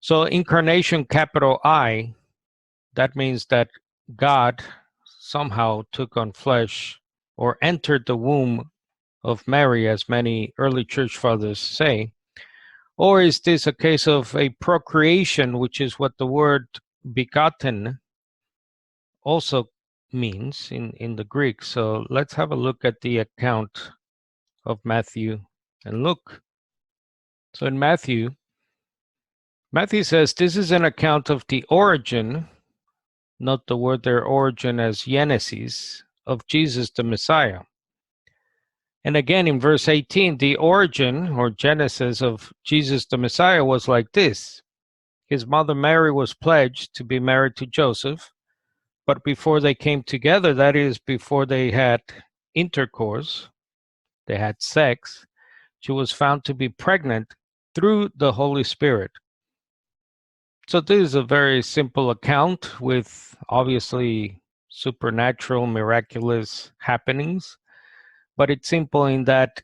So incarnation, capital I, that means that God somehow took on flesh or entered the womb of Mary, as many early church fathers say. Or is this a case of a procreation, which is what the word begotten also means in the Greek? So let's have a look at the account of Matthew and Luke. So in Matthew says, this is an account of the origin, note the word there, origin as Genesis, of Jesus the Messiah. And again in verse 18, the origin or genesis of Jesus the Messiah was like this. His mother Mary was pledged to be married to Joseph, but before they came together, that is, before they had intercourse, they had sex, she was found to be pregnant through the Holy Spirit. So this is a very simple account with obviously supernatural, miraculous happenings, but it's simple in that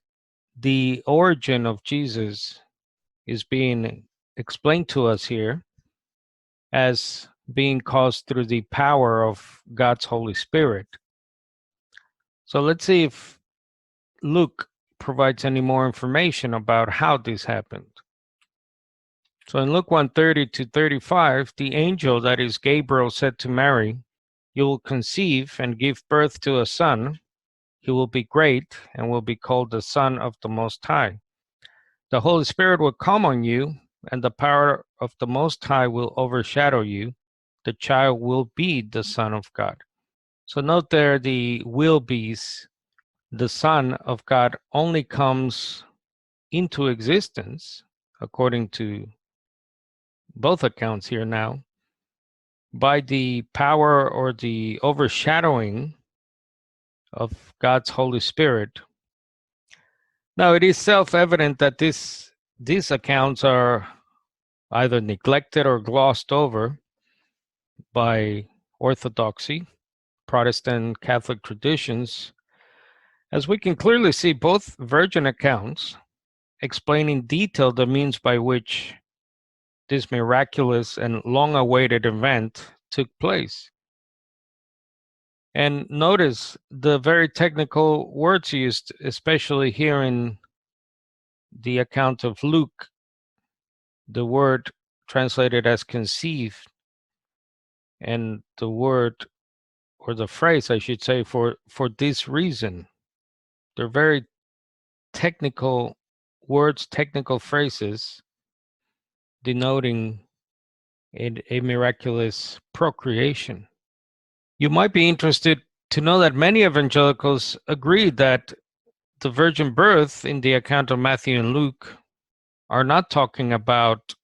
the origin of Jesus is being explained to us here as being caused through the power of God's Holy Spirit. So let's see if Luke provides any more information about how this happened. So in Luke 1:30 to 35, the angel, that is Gabriel, said to Mary, "You will conceive and give birth to a son. He will be great and will be called the Son of the Most High. The Holy Spirit will come on you, and the power of the Most High will overshadow you. The child will be the Son of God." So note there the will be's. The Son of God only comes into existence, according to both accounts here now, by the power or the overshadowing of God's Holy Spirit. Now, it is self-evident that these accounts are either neglected or glossed over by Orthodoxy, Protestant Catholic traditions, as we can clearly see both virgin accounts explain in detail the means by which this miraculous and long-awaited event took place. And notice the very technical words used, especially here in the account of Luke. The word translated as conceived, and the word, or the phrase I should say, for this reason. They're very technical words, technical phrases, denoting a miraculous procreation. You might be interested to know that many evangelicals agree that the virgin birth in the account of Matthew and Luke are not talking about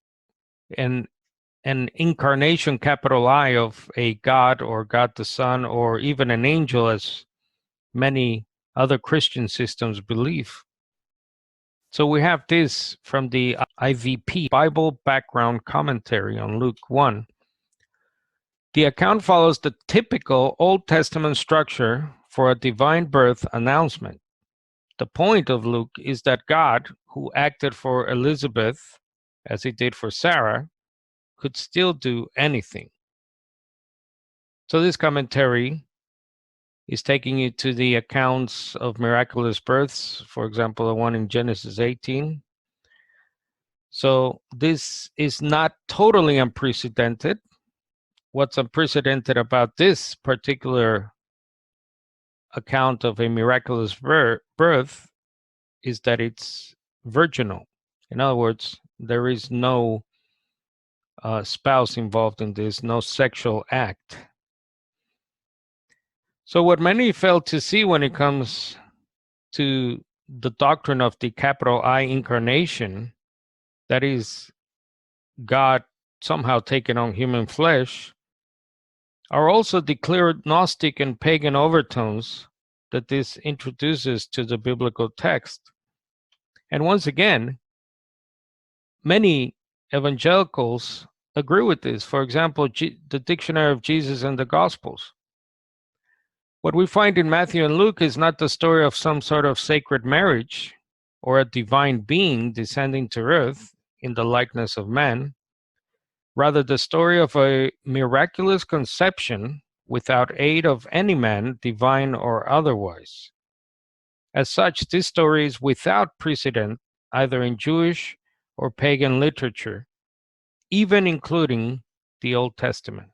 an incarnation, capital I, of a God or God the Son or even an angel, as many other Christian systems believe. So we have this from the IVP, Bible Background Commentary on Luke 1. The account follows the typical Old Testament structure for a divine birth announcement. The point of Luke is that God, who acted for Elizabeth as he did for Sarah, could still do anything. So this commentary is taking you to the accounts of miraculous births, for example, the one in Genesis 18. So this is not totally unprecedented. What's unprecedented about this particular account of a miraculous birth is that it's virginal. In other words, there is no spouse involved in this, no sexual act. So what many fail to see when it comes to the doctrine of the capital I incarnation, that is God somehow taking on human flesh, are also the clear Gnostic and pagan overtones that this introduces to the biblical text. And once again, many evangelicals agree with this. For example, the Dictionary of Jesus and the Gospels. What we find in Matthew and Luke is not the story of some sort of sacred marriage or a divine being descending to earth in the likeness of man. rather the story of a miraculous conception without aid of any man, divine or otherwise. As such, this story is without precedent either in Jewish or pagan literature, even including the Old Testament.